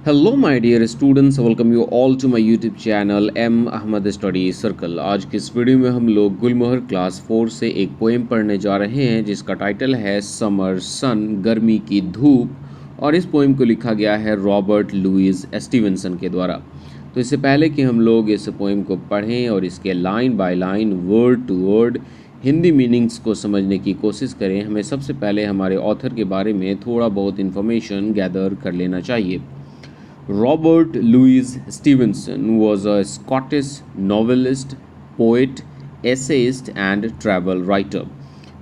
Hello my dear students, welcome you all to my YouTube channel M Ahmad study circle. आज की इस video में हम लोग गुलमोहर क्लास 4 से एक पोएम पढ़ने जा रहे हैं जिसका टाइटल है समर सन, गर्मी की धूप। और इस पोएम को लिखा गया है रॉबर्ट लुइस स्टीवेंसन के द्वारा। तो इससे पहले कि हम लोग इस पोएम को पढ़ें और इसके line by line, word to word Hindi meanings को समझने की कोशिश करें, हमें सबसे पहले हमारे ऑथर के बारे में थोड़ा बहुत इन्फॉर्मेशन गैदर कर लेना चाहिए। Robert Louis Stevenson was a Scottish novelist, poet, essayist and travel writer.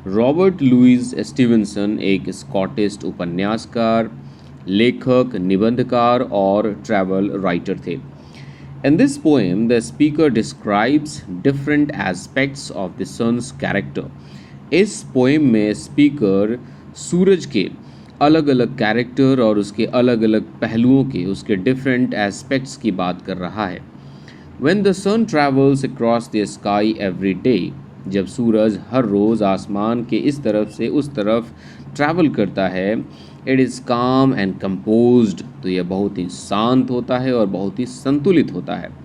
Robert Louis Stevenson एक स्कॉटिश उपन्यासकार, लेखक, निबंधकार और ट्रैवल राइटर थे। In this poem, the speaker describes different aspects of the sun's character. इस पोएम में speaker सूरज के अलग अलग कैरेक्टर और उसके अलग अलग पहलुओं के, उसके डिफरेंट एस्पेक्ट्स की बात कर रहा है। When the sun travels across the sky every day, जब सूरज हर रोज़ आसमान के इस तरफ से उस तरफ ट्रैवल करता है, इट इज़ काम एंड कंपोज्ड, तो यह बहुत ही शांत होता है और बहुत ही संतुलित होता है।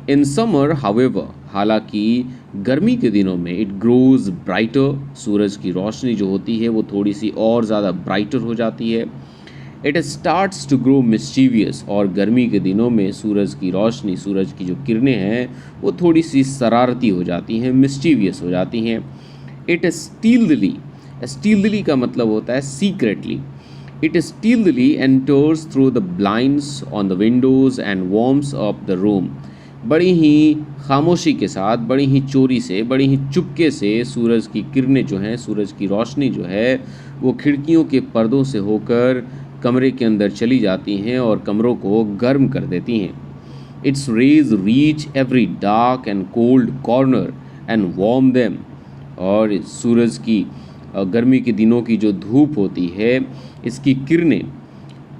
इन समर हाउएवर, हालांकि गर्मी के दिनों में, इट ग्रोज ब्राइटर, सूरज की रोशनी जो होती है वो थोड़ी सी और ज़्यादा ब्राइटर हो जाती है। It starts to grow mischievous, और गर्मी के दिनों में सूरज की रोशनी, सूरज की जो किरणें हैं वो थोड़ी सी शरारती हो जाती हैं, मिस्चीवियस हो जाती हैं। इट स्टीलली, स्टीलली का मतलब होता है secretly. It stealthily enters through the blinds on the windows and warms up the room, बड़ी ही खामोशी के साथ, बड़ी ही चोरी से, बड़ी ही चुपके से सूरज की किरणें जो हैं, सूरज की रोशनी जो है वो खिड़कियों के पर्दों से होकर कमरे के अंदर चली जाती हैं और कमरों को गर्म कर देती हैं। Its rays reach every dark and cold corner and warm them, और सूरज की गर्मी के दिनों की जो धूप होती है, इसकी किरणें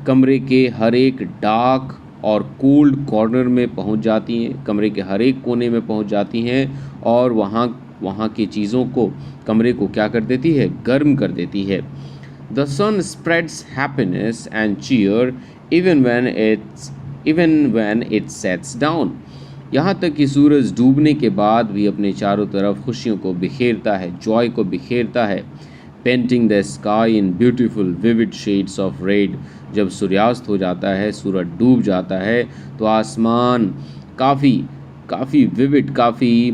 कमरे के हर एक डार्क और कोल्ड कॉर्नर में पहुंच जाती हैं, कमरे के हर एक कोने में पहुंच जाती हैं और वहाँ की चीज़ों को, कमरे को क्या कर देती है, गर्म कर देती है। The sun spreads happiness and cheer even when it sets down, यहाँ तक कि सूरज डूबने के बाद भी अपने चारों तरफ खुशियों को बिखेरता है, जॉय को बिखेरता है। Painting the sky in beautiful vivid shades of red, जब सूर्यास्त हो जाता है, सूरज डूब जाता है, तो आसमान काफ़ी विविड, काफ़ी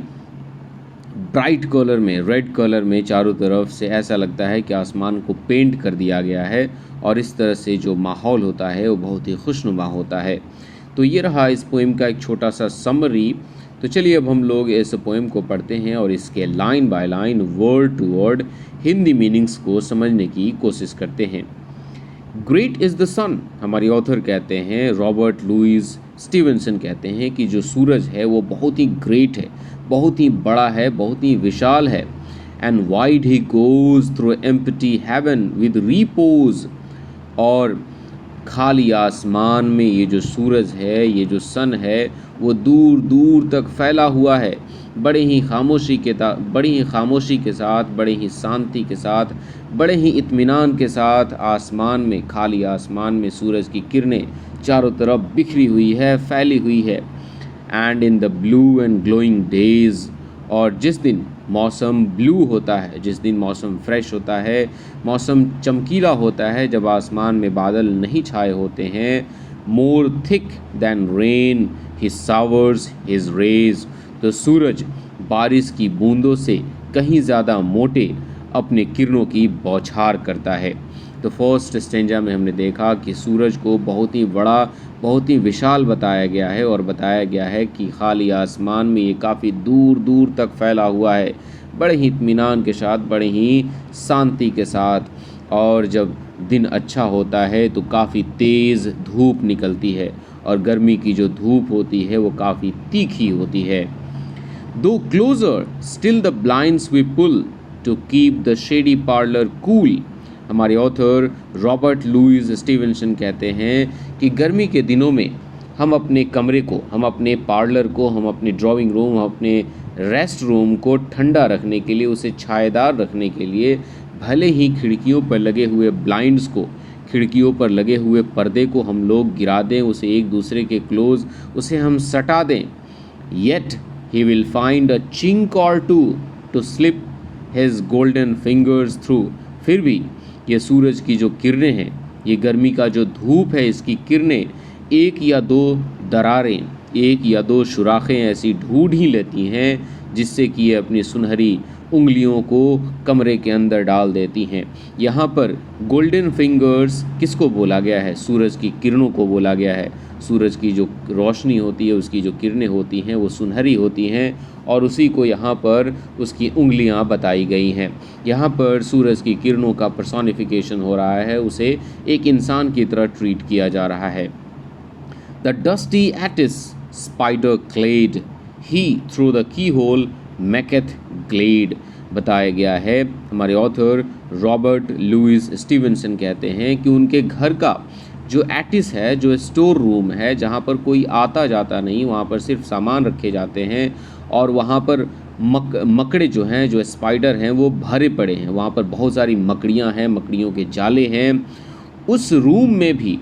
ब्राइट कलर में, रेड कलर में चारों तरफ से ऐसा लगता है कि आसमान को पेंट कर दिया गया है, और इस तरह से जो माहौल होता है वो बहुत ही खुशनुमा होता है। तो ये रहा इस पोएम का एक छोटा सा समरी। तो चलिए अब हम लोग इस पोएम को पढ़ते हैं और इसके line by line, word to word Hindi meanings को समझने की कोशिश करते हैं। ग्रेट इज़ द सन, हमारी ऑथर कहते हैं, रॉबर्ट लुइस स्टीवेंसन कहते हैं कि जो सूरज है वो बहुत ही ग्रेट है, बहुत ही बड़ा है, बहुत ही विशाल है। And wide he goes through empty heaven with repose, और खाली आसमान में ये जो सूरज है, ये जो सन है, वो दूर दूर तक फैला हुआ है, बड़ी ही खामोशी के साथ, बड़ी ही शांति के साथ, बड़े ही इत्मीनान के साथ आसमान में, खाली आसमान में सूरज की किरणें चारों तरफ बिखरी हुई है, फैली हुई है। And in the blue and glowing days, और जिस दिन मौसम ब्लू होता है, जिस दिन मौसम फ्रेश होता है, मौसम चमकीला होता है, जब आसमान में बादल नहीं छाए होते हैं, मोर थिक दैन रेन ही सावर्स हिज रेज, तो सूरज बारिश की बूंदों से कहीं ज़्यादा मोटे अपने किरणों की बौछार करता है। तो फर्स्ट स्टेंजा में हमने देखा कि सूरज को बहुत ही बड़ा, बहुत ही विशाल बताया गया है, और बताया गया है कि खाली आसमान में ये काफ़ी दूर दूर तक फैला हुआ है, बड़े ही इत्मीनान के साथ, बड़े ही शांति के साथ। और जब दिन अच्छा होता है तो काफ़ी तेज़ धूप निकलती है, और गर्मी की जो धूप होती है वो काफ़ी तीखी होती है। Though closer still the blinds we pull to keep the shady parlour cool, हमारे ऑथर रॉबर्ट लुइस स्टीवेंसन कहते हैं कि गर्मी के दिनों में हम अपने कमरे को, हम अपने पार्लर को, हम अपने ड्राइंग रूम, हम अपने रेस्ट रूम को ठंडा रखने के लिए, उसे छायेदार रखने के लिए भले ही खिड़कियों पर लगे हुए ब्लाइंड्स को, खिड़कियों पर लगे हुए पर्दे को हम लोग गिरा दें, उसे एक दूसरे के क्लोज उसे हम सटा दें, yet he will find a chink or two slip his golden fingers through. फिर भी ये सूरज की जो किरणें हैं, ये गर्मी का जो धूप है, इसकी किरणें एक या दो दरारें, एक या दो सुराखें ऐसी ढूंढ ही लेती हैं जिससे कि ये अपनी सुनहरी उंगलियों को कमरे के अंदर डाल देती हैं। यहाँ पर गोल्डन फिंगर्स किसको बोला गया है? सूरज की किरणों को बोला गया है। सूरज की जो रोशनी होती है, उसकी जो किरणें होती हैं वो सुनहरी होती हैं और उसी को यहाँ पर उसकी उंगलियाँ बताई गई हैं। यहाँ पर सूरज की किरणों का पर्सोनिफिकेशन हो रहा है, उसे एक इंसान की तरह ट्रीट किया जा रहा है। The dusty attic spider clad he through the keyhole maketh glad बताया गया है। हमारे ऑथर रॉबर्ट लुइस स्टीवेंसन कहते हैं कि उनके घर का जो एटिस है, जो स्टोर रूम है, जहाँ पर कोई आता जाता नहीं, वहाँ पर सिर्फ सामान रखे जाते हैं और वहाँ पर मकड़े जो हैं, जो स्पाइडर हैं, वो भरे पड़े हैं। वहाँ पर बहुत सारी मकड़ियाँ हैं, मकड़ियों के जाले हैं। उस रूम में भी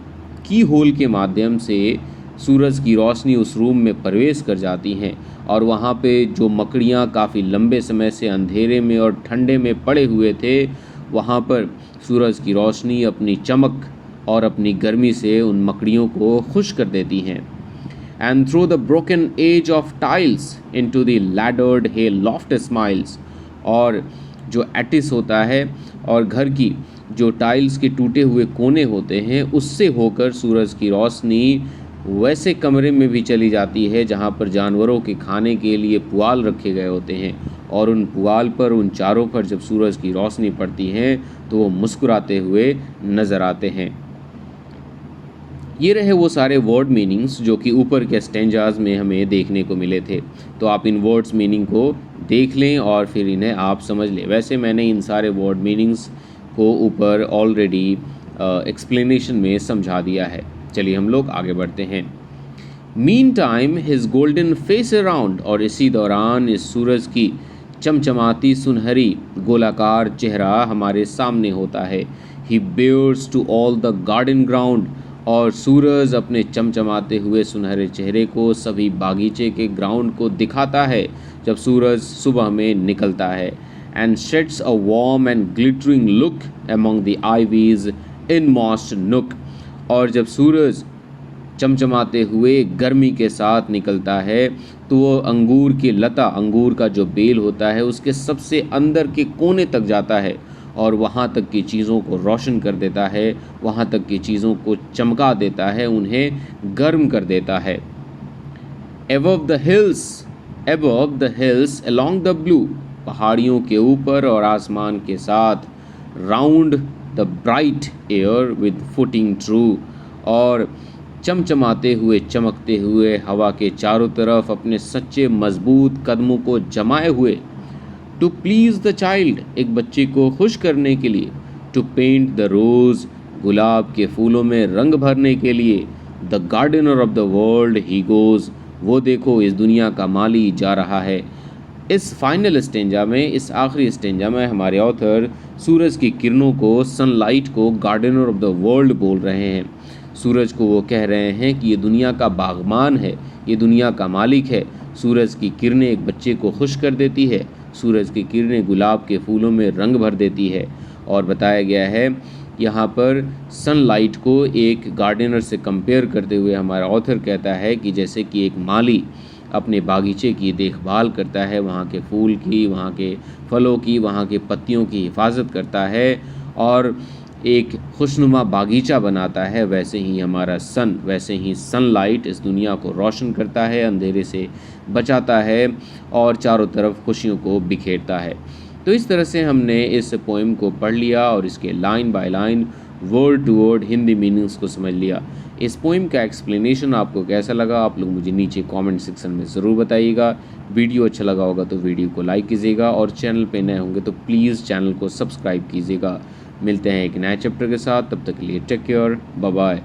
की होल के माध्यम से सूरज की रोशनी उस रूम में प्रवेश कर जाती हैं और वहाँ पे जो मकड़ियाँ काफ़ी लंबे समय से अंधेरे में और ठंडे में पड़े हुए थे, वहाँ पर सूरज की रोशनी अपनी चमक और अपनी गर्मी से उन मकड़ियों को खुश कर देती हैं। And through the broken edge of tiles into the laddered hay loft smiles. और जो एटिस होता है और घर की जो टाइल्स के टूटे हुए कोने होते हैं, उससे होकर सूरज की रोशनी वैसे कमरे में भी चली जाती है जहाँ पर जानवरों के खाने के लिए पुआल रखे गए होते हैं और उन पुआल पर, उन चारों पर जब सूरज की रोशनी पड़ती है तो वो मुस्कुराते हुए नज़र आते हैं। ये रहे वो सारे वर्ड मीनिंग्स जो कि ऊपर के स्टेंजाज में हमें देखने को मिले थे। तो आप इन वर्ड्स मीनिंग को देख लें और फिर इन्हें आप समझ लें। वैसे मैंने इन सारे वर्ड मीनिंग्स को ऊपर ऑलरेडी एक्सप्लेनेशन में समझा दिया है। चलिए हम लोग आगे बढ़ते हैं। Mean time his golden face around, और इसी दौरान इस सूरज की चमचमाती सुनहरी गोलाकार चेहरा हमारे सामने होता है। He bares to all the garden ground, और सूरज अपने चमचमाते हुए सुनहरे चेहरे को सभी बागीचे के ग्राउंड को दिखाता है जब सूरज सुबह में निकलता है। And sheds a warm and glittering look among the ivies in most nook, और जब सूरज चमचमाते हुए गर्मी के साथ निकलता है तो वो अंगूर की लता, अंगूर का जो बेल होता है, उसके सबसे अंदर के कोने तक जाता है और वहाँ तक की चीज़ों को रोशन कर देता है, वहाँ तक की चीज़ों को चमका देता है, उन्हें गर्म कर देता है। above the hills along the blue, पहाड़ियों के ऊपर और आसमान के साथ, round the bright air with footing true, और चमचमाते हुए, चमकते हुए हवा के चारों तरफ अपने सच्चे मजबूत कदमों को जमाए हुए। टू प्लीज़ द चाइल्ड, एक बच्चे को खुश करने के लिए। टू पेंट द रोज़, गुलाब के फूलों में रंग भरने के लिए। The gardener of the world he goes, वो देखो इस दुनिया का माली जा रहा है। इस फाइनल स्टेंजा में, इस आखिरी स्टेंजा में हमारे ऑथर सूरज की किरणों को, सनलाइट को गार्डनर ऑफ द वर्ल्ड बोल रहे हैं। सूरज को वो कह रहे हैं कि ये दुनिया का बागबान है, ये दुनिया का मालिक है। सूरज की किरणें एक बच्चे को खुश कर देती है, सूरज की किरणें गुलाब के फूलों में रंग भर देती है। और बताया गया है यहाँ पर सनलाइट को एक गार्डनर से कंपेयर करते हुए हमारा ऑथर कहता है कि जैसे कि एक माली अपने बागीचे की देखभाल करता है, वहाँ के फूल की, वहाँ के फलों की, वहाँ के पत्तियों की हिफाजत करता है और एक खुशनुमा बागीचा बनाता है, वैसे ही हमारा वैसे ही सनलाइट इस दुनिया को रोशन करता है, अंधेरे से बचाता है और चारों तरफ खुशियों को बिखेरता है। तो इस तरह से हमने इस पोएम को पढ़ लिया और इसके line by line, word to word Hindi meanings को समझ लिया। इस पोएम का एक्सप्लेनेशन आपको कैसा लगा, आप लोग मुझे नीचे कमेंट सेक्शन में ज़रूर बताइएगा। वीडियो अच्छा लगा होगा तो वीडियो को लाइक कीजिएगा और चैनल पे नए होंगे तो प्लीज़ चैनल को सब्सक्राइब कीजिएगा। मिलते हैं एक नए चैप्टर के साथ, तब तक के लिए टेक केयर, बाय बाय।